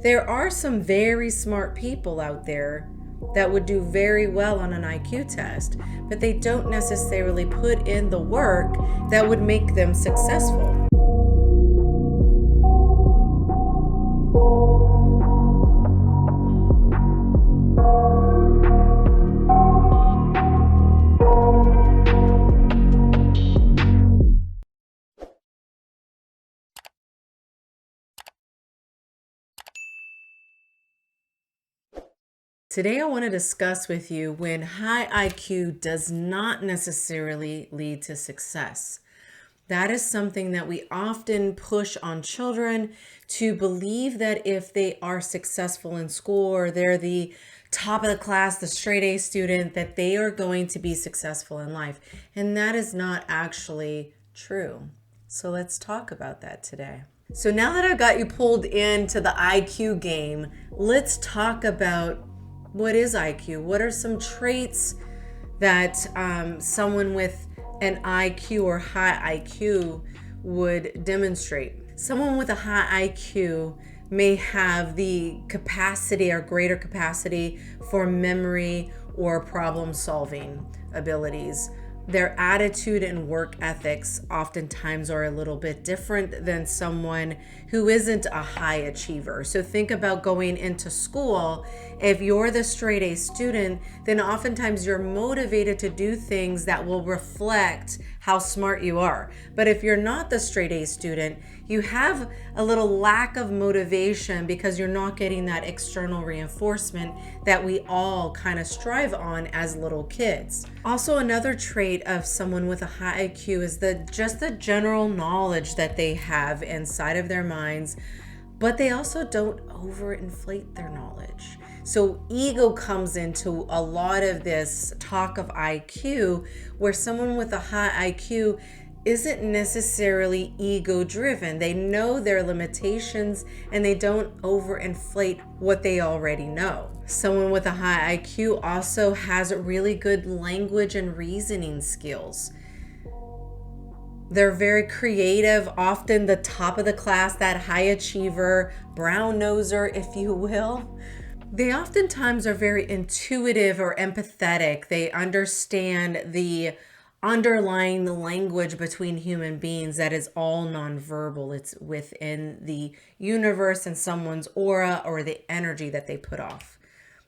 There are some very smart people out there that would do very well on an IQ test, but they don't necessarily put in the work that would make them successful. Today, I want to discuss with you when high IQ does not necessarily lead to success. That is something that we often push on children to believe that if they are successful in school or they're the top of the class, the straight A student, that they are going to be successful in life. And that is not actually true. So let's talk about that today. So now that I've got you pulled into the IQ game, let's talk about what is IQ? What are some traits that someone with an IQ or high IQ would demonstrate? Someone with a high IQ may have the capacity or greater capacity for memory or problem solving abilities. Their attitude and work ethics oftentimes are a little bit different than someone who isn't a high achiever. So think about going into school. If you're the straight A student, then oftentimes you're motivated to do things that will reflect how smart you are. But if you're not the straight A student, you have a little lack of motivation because you're not getting that external reinforcement that we all kind of strive on as little kids. Also, another trait of someone with a high IQ is just the general knowledge that they have inside of their minds, but they also don't overinflate their knowledge. So ego comes into a lot of this talk of IQ, where someone with a high IQ isn't necessarily ego driven. They know their limitations and they don't overinflate what they already know. Someone with a high IQ also has really good language and reasoning skills. They're very creative, often the top of the class, that high achiever, brown noser, if you will. They oftentimes are very intuitive or empathetic. They understand the underlying language between human beings that is all nonverbal. It's within the universe and someone's aura or the energy that they put off.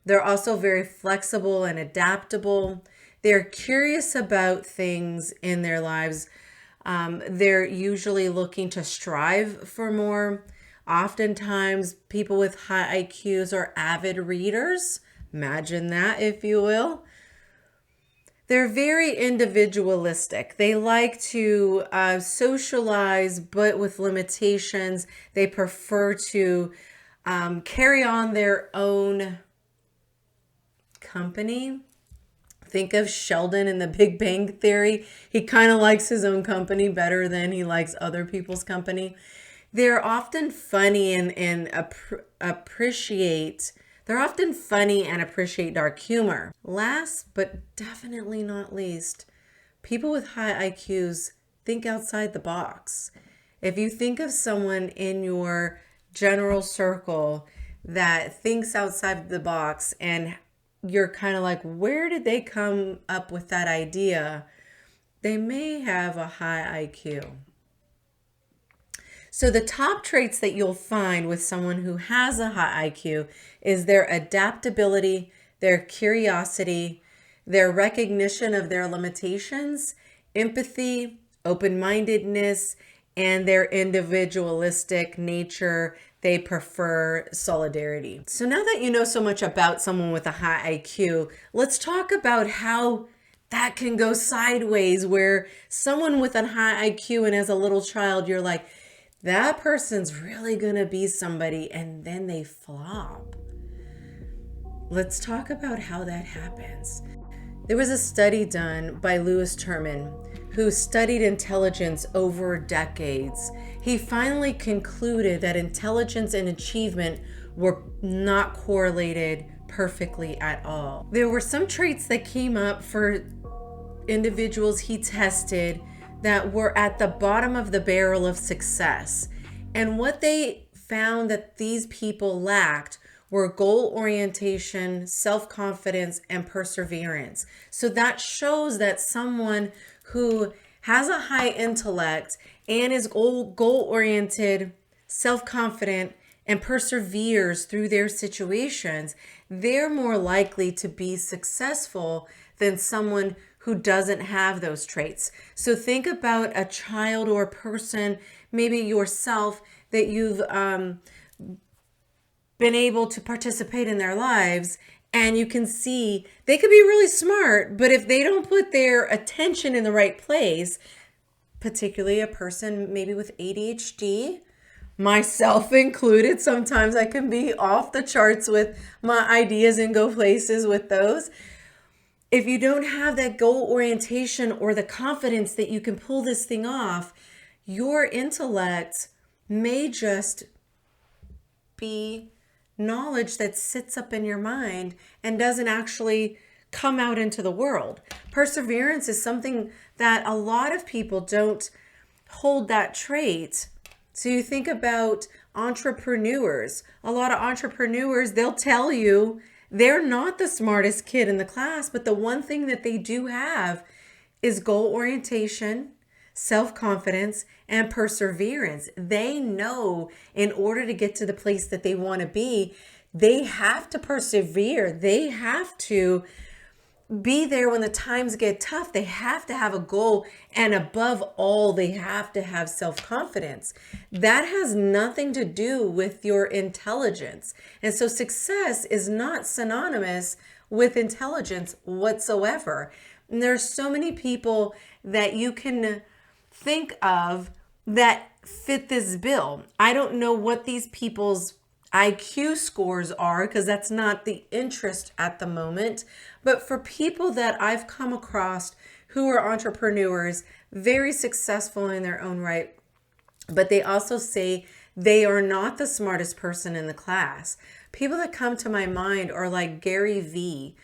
They're also very flexible and adaptable. They're curious about things in their lives. They're usually looking to strive for more. Oftentimes, people with high IQs are avid readers. Imagine that, if you will. They're very individualistic. They like to socialize, but with limitations. They prefer to carry on their own company. Think of Sheldon in the Big Bang Theory. He kind of likes his own company better than he likes other people's company. They're often funny and appreciate dark humor. Last but definitely not least, people with high IQs think outside the box. If you think of someone in your general circle that thinks outside the box and you're kind of like, where did they come up with that idea? They may have a high IQ. So the top traits that you'll find with someone who has a high IQ is their adaptability, their curiosity, their recognition of their limitations, empathy, open-mindedness, and their individualistic nature. They prefer solidarity. So now that you know so much about someone with a high IQ, let's talk about how that can go sideways, where someone with a high IQ and as a little child, you're like, that person's really gonna be somebody, and then they flop. Let's talk about how that happens. There was a study done by Lewis Terman, who studied intelligence over decades. He finally concluded that intelligence and achievement were not correlated perfectly at all. There were some traits that came up for individuals he tested that were at the bottom of the barrel of success. And what they found that these people lacked were goal orientation, self-confidence, and perseverance. So that shows that someone who has a high intellect and is goal-oriented, self-confident, and perseveres through their situations, they're more likely to be successful than someone who doesn't have those traits. So think about a child or a person, maybe yourself, that you've been able to participate in their lives, and you can see they could be really smart, but if they don't put their attention in the right place, particularly a person maybe with ADHD, myself included, sometimes I can be off the charts with my ideas and go places with those. If you don't have that goal orientation or the confidence that you can pull this thing off, your intellect may just be knowledge that sits up in your mind and doesn't actually come out into the world. Perseverance is something that a lot of people don't hold that trait. So you think about entrepreneurs. A lot of entrepreneurs, they'll tell you they're not the smartest kid in the class, but the one thing that they do have is goal orientation, self-confidence, and perseverance. They know in order to get to the place that they want to be, they have to persevere. They have to be there when the times get tough. They have to have a goal, and above all, they have to have self-confidence. That has nothing to do with your intelligence. And so success is not synonymous with intelligence whatsoever. And there are so many people that you can think of that fit this bill. I don't know what these people's IQ scores are because that's not the interest at the moment. But for people that I've come across who are entrepreneurs, very successful in their own right, but they also say they are not the smartest person in the class. People that come to my mind are like Gary Vee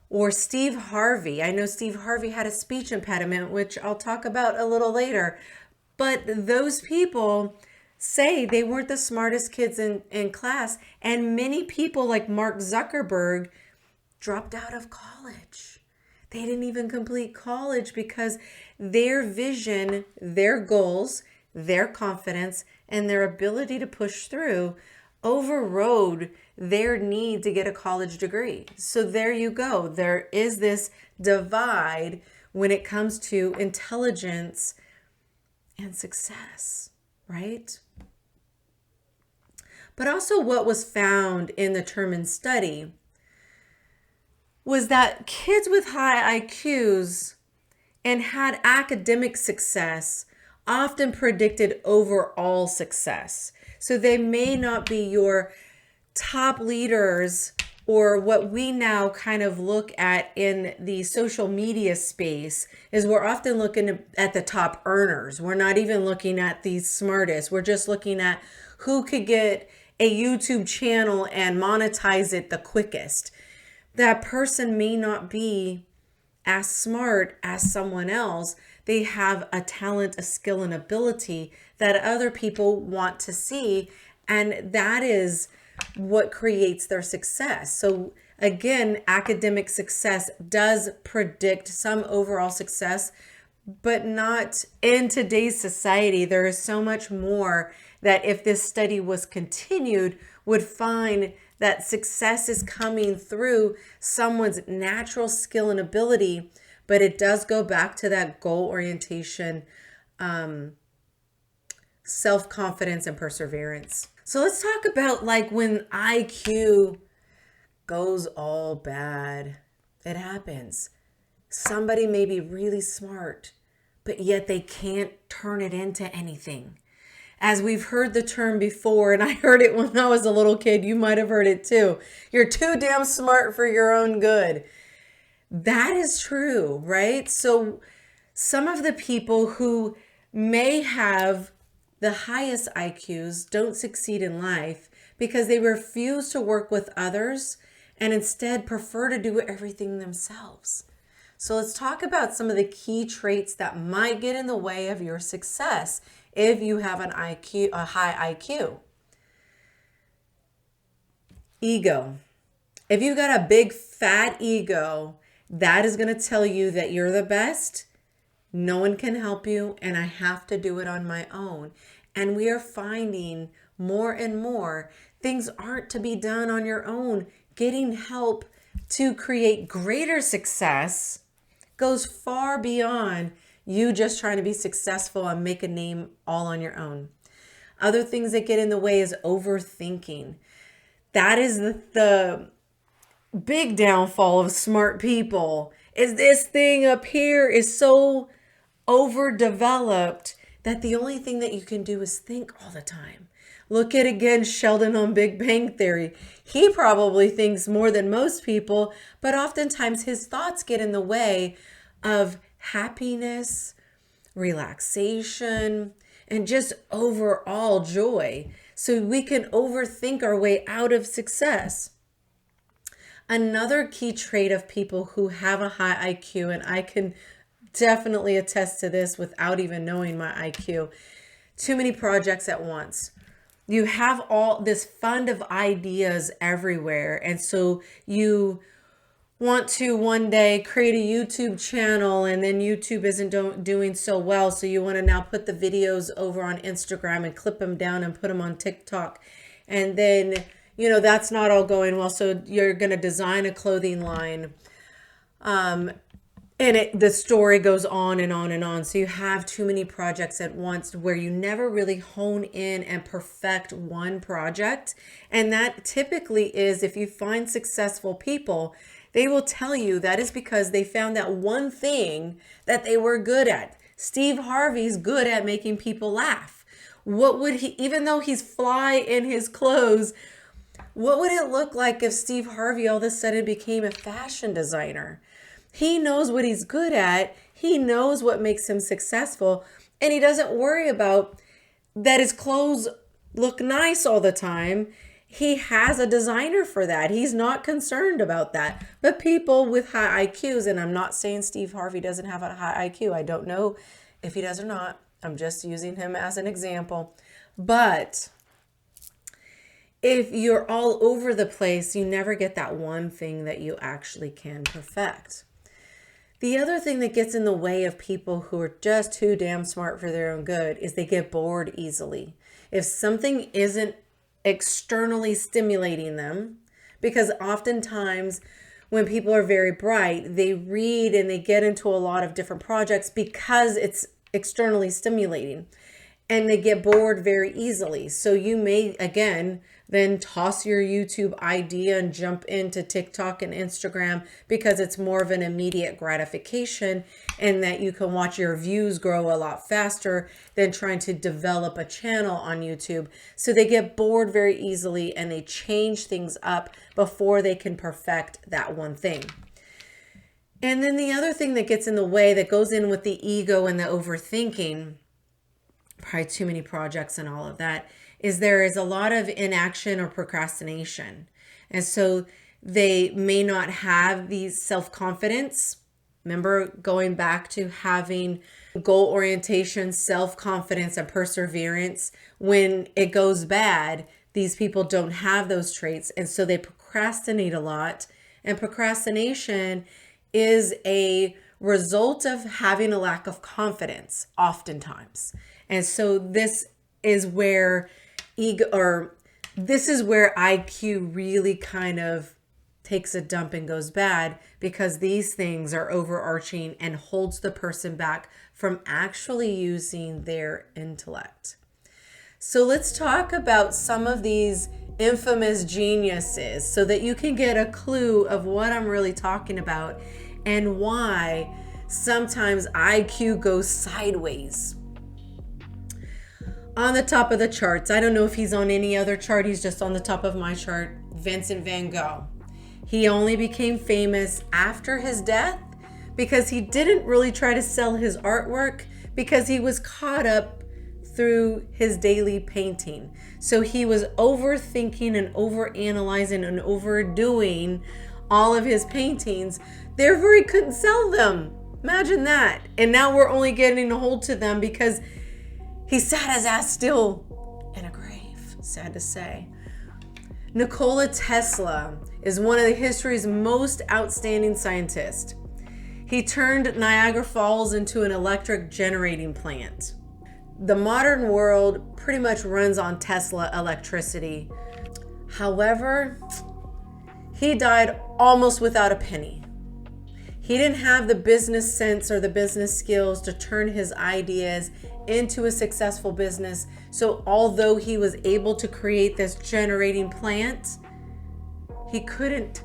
or Steve Harvey. I know Steve Harvey had a speech impediment, which I'll talk about a little later. But those people say they weren't the smartest kids in class. And many people like Mark Zuckerberg dropped out of college. They didn't even complete college because their vision, their goals, their confidence, and their ability to push through overrode their need to get a college degree. So there you go. There is this divide when it comes to intelligence and success, right? But also what was found in the Terman study was that kids with high IQs and had academic success often predicted overall success. So they may not be your top leaders or what we now kind of look at in the social media space is we're often looking at the top earners. We're not even looking at the smartest. We're just looking at who could get a YouTube channel and monetize it the quickest. That person may not be as smart as someone else. They have a talent, a skill, and ability that other people want to see. And that is what creates their success. So again, academic success does predict some overall success, but not in today's society. There is so much more that if this study was continued, would find that success is coming through someone's natural skill and ability, but it does go back to that goal orientation, self-confidence, and perseverance. So let's talk about like when IQ goes all bad. It happens. Somebody may be really smart, but yet they can't turn it into anything. As we've heard the term before, and I heard it when I was a little kid, you might have heard it too. You're too damn smart for your own good. That is true, right? So some of the people who may have the highest IQs don't succeed in life because they refuse to work with others and instead prefer to do everything themselves. So let's talk about some of the key traits that might get in the way of your success if you have a high IQ. Ego. If you've got a big fat ego, that is going to tell you that you're the best. No one can help you, and I have to do it on my own. And we are finding more and more things aren't to be done on your own. Getting help to create greater success goes far beyond you just trying to be successful and make a name all on your own. Other things that get in the way is overthinking. That is the big downfall of smart people, is this thing up here is so overdeveloped that the only thing that you can do is think all the time. Look at, again, Sheldon on Big Bang Theory. He probably thinks more than most people, but oftentimes his thoughts get in the way of happiness, relaxation, and just overall joy. So we can overthink our way out of success. Another key trait of people who have a high IQ, and I can definitely attest to this without even knowing my IQ, too many projects at once. You have all this fund of ideas everywhere. And so you want to one day create a YouTube channel, and then YouTube isn't doing so well. So you want to now put the videos over on Instagram and clip them down and put them on TikTok. And then, that's not all going well. So you're going to design a clothing line. And the story goes on and on and on. So you have too many projects at once where you never really hone in and perfect one project. And that typically is, if you find successful people, they will tell you that is because they found that one thing that they were good at. Steve Harvey's good at making people laugh. What would he, even though he's fly in his clothes, what would it look like if Steve Harvey all of a sudden became a fashion designer? He knows what he's good at. He knows what makes him successful. And he doesn't worry about that his clothes look nice all the time. He has a designer for that. He's not concerned about that. But people with high IQs, and I'm not saying Steve Harvey doesn't have a high IQ. I don't know if he does or not. I'm just using him as an example. But if you're all over the place, you never get that one thing that you actually can perfect. The other thing that gets in the way of people who are just too damn smart for their own good is they get bored easily. If something isn't externally stimulating them, because oftentimes when people are very bright, they read and they get into a lot of different projects because it's externally stimulating, and they get bored very easily. So you may, again, then toss your YouTube idea and jump into TikTok and Instagram because it's more of an immediate gratification, and that you can watch your views grow a lot faster than trying to develop a channel on YouTube. So they get bored very easily and they change things up before they can perfect that one thing. And then the other thing that gets in the way, that goes in with the ego and the overthinking, probably too many projects and all of that, is there is a lot of inaction or procrastination. And so they may not have these self-confidence. Remember, going back to having goal orientation, self-confidence, and perseverance. When it goes bad, these people don't have those traits. And so they procrastinate a lot. And procrastination is a result of having a lack of confidence oftentimes. And so this is where IQ really kind of takes a dump and goes bad, because these things are overarching and holds the person back from actually using their intellect. So let's talk about some of these infamous geniuses so that you can get a clue of what I'm really talking about and why sometimes IQ goes sideways. On the top of the charts, I don't know if he's on any other chart, he's just on the top of my chart, Vincent van Gogh. He only became famous after his death because he didn't really try to sell his artwork, because he was caught up through his daily painting. So he was overthinking and overanalyzing and overdoing all of his paintings, therefore he couldn't sell them. Imagine that. And now we're only getting a hold to them because he sat his ass still in a grave, sad to say. Nikola Tesla is one of the history's most outstanding scientists. He turned Niagara Falls into an electric generating plant. The modern world pretty much runs on Tesla electricity. However, he died almost without a penny. He didn't have the business sense or the business skills to turn his ideas into a successful business. So although he was able to create this generating plant, he couldn't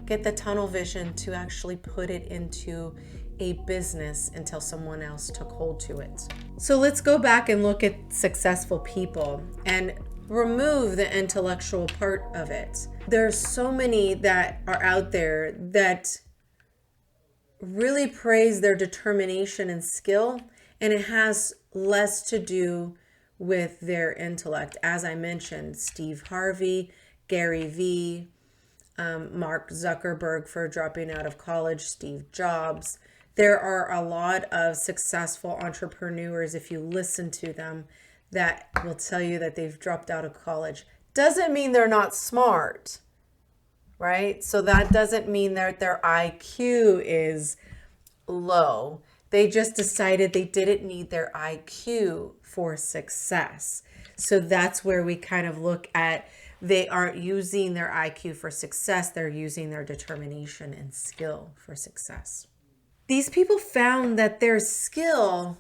get the tunnel vision to actually put it into a business until someone else took hold to it. So let's go back and look at successful people and remove the intellectual part of it. There's so many that are out there that really praise their determination and skill, and it has less to do with their intellect. As I mentioned, Steve Harvey, Gary Vee, Mark Zuckerberg for dropping out of college, Steve Jobs. There are a lot of successful entrepreneurs, if you listen to them, that will tell you that they've dropped out of college. Doesn't mean they're not smart, right? So that doesn't mean that their IQ is low. They just decided they didn't need their IQ for success. So that's where we kind of look at, they aren't using their IQ for success. They're using their determination and skill for success. These people found that their skill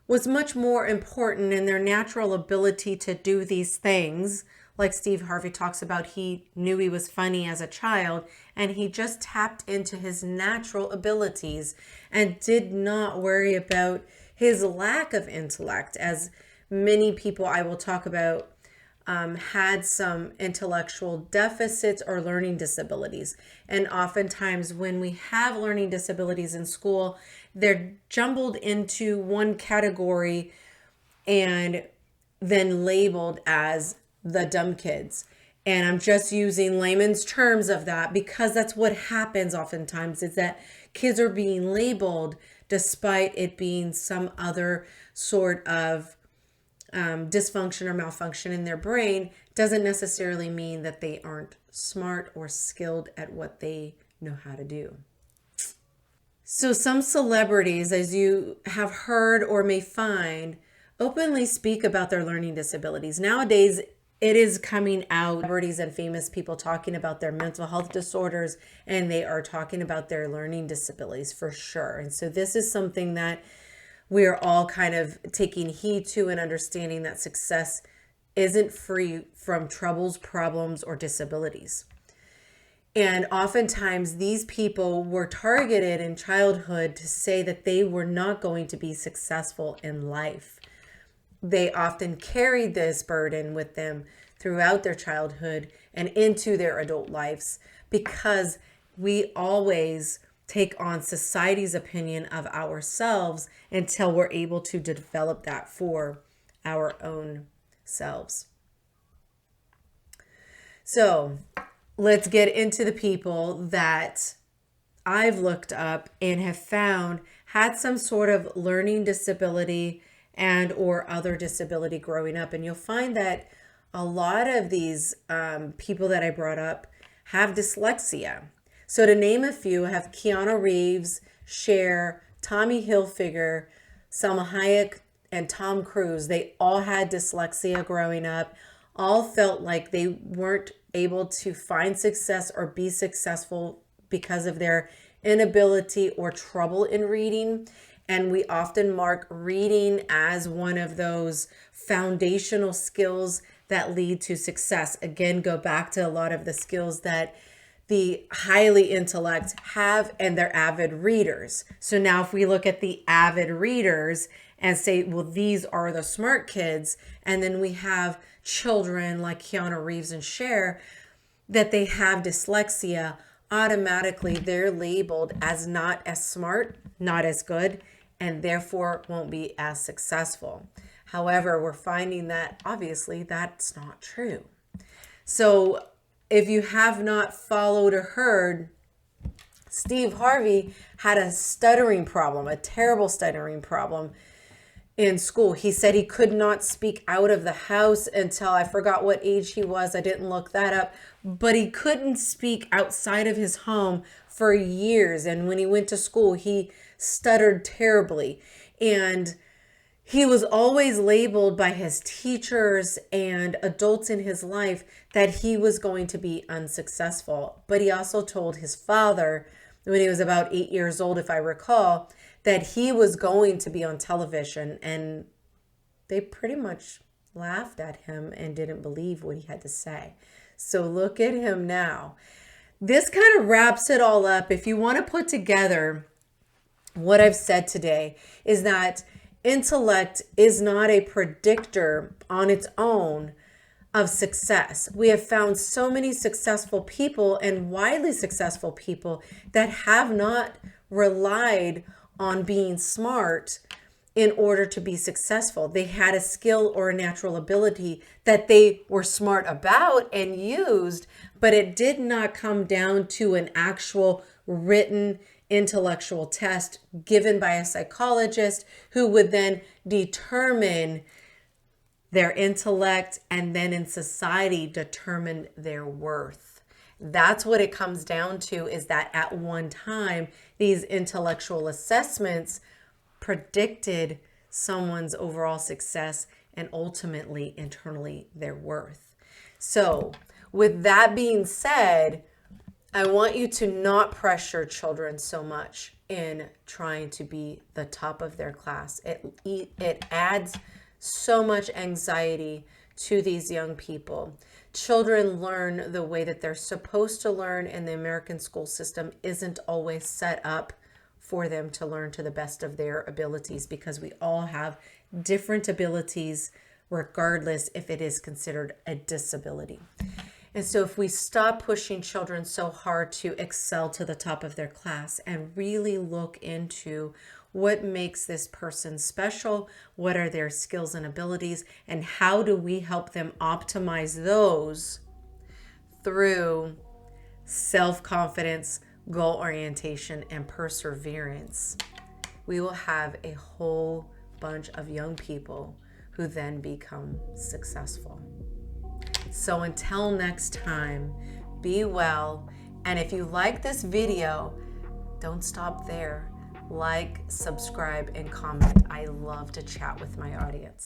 was much more important in their natural ability to do these things. Like Steve Harvey talks about, he knew he was funny as a child and he just tapped into his natural abilities and did not worry about his lack of intellect, as many people I will talk about had some intellectual deficits or learning disabilities. And oftentimes when we have learning disabilities in school, they're jumbled into one category and then labeled as the dumb kids. And I'm just using layman's terms of that because that's what happens oftentimes, is that kids are being labeled despite it being some other sort of dysfunction or malfunction in their brain. Doesn't necessarily mean that they aren't smart or skilled at what they know how to do. So some celebrities, as you have heard or may find, openly speak about their learning disabilities. Nowadays, it is coming out, celebrities and famous people talking about their mental health disorders, and they are talking about their learning disabilities for sure. And so this is something that we are all kind of taking heed to and understanding that success isn't free from troubles, problems, or disabilities. And oftentimes these people were targeted in childhood to say that they were not going to be successful in life. They often carried this burden with them throughout their childhood and into their adult lives, because we always take on society's opinion of ourselves until we're able to develop that for our own selves. So let's get into the people that I've looked up and have found had some sort of learning disability and or other disability growing up. And you'll find that a lot of these people that I brought up have dyslexia. So to name a few, I have Keanu Reeves, Cher, Tommy Hilfiger, Salma Hayek, and Tom Cruise. They all had dyslexia growing up, all felt like they weren't able to find success or be successful because of their inability or trouble in reading. And we often mark reading as one of those foundational skills that lead to success. Again, go back to a lot of the skills that the highly intellect have, and they're avid readers. So now if we look at the avid readers and say, well, these are the smart kids, and then we have children like Keanu Reeves and Cher, that they have dyslexia, automatically they're labeled as not as smart, not as good, and therefore won't be as successful. However, we're finding that obviously that's not true. So if you have not followed or heard, Steve Harvey had a stuttering problem, a terrible stuttering problem. in school. He said he could not speak out of the house until I forgot what age he was. I didn't look that up, but he couldn't speak outside of his home for years. And when he went to school, he stuttered terribly. And he was always labeled by his teachers and adults in his life that he was going to be unsuccessful. But he also told his father when he was about 8 years old, if I recall, that he was going to be on television, and they pretty much laughed at him and didn't believe what he had to say. So look at him now. This kind of wraps it all up. If you want to put together what I've said today, is that intellect is not a predictor on its own of success. We have found so many successful people and widely successful people that have not relied on being smart in order to be successful. They had a skill or a natural ability that they were smart about and used, but it did not come down to an actual written intellectual test given by a psychologist who would then determine their intellect and then in society determine their worth. That's what it comes down to, is that at one time, these intellectual assessments predicted someone's overall success and ultimately internally their worth. So with that being said, I want you to not pressure children so much in trying to be the top of their class. It adds so much anxiety to these young people. Children learn the way that they're supposed to learn, and the American school system isn't always set up for them to learn to the best of their abilities, because we all have different abilities regardless if it is considered a disability. And so if we stop pushing children so hard to excel to the top of their class and really look into what makes this person special, what are their skills and abilities, and how do we help them optimize those through self-confidence, goal orientation, and perseverance, we will have a whole bunch of young people who then become successful. So until next time, be well. And if you like this video, don't stop there. Like, subscribe, and comment. I love to chat with my audience.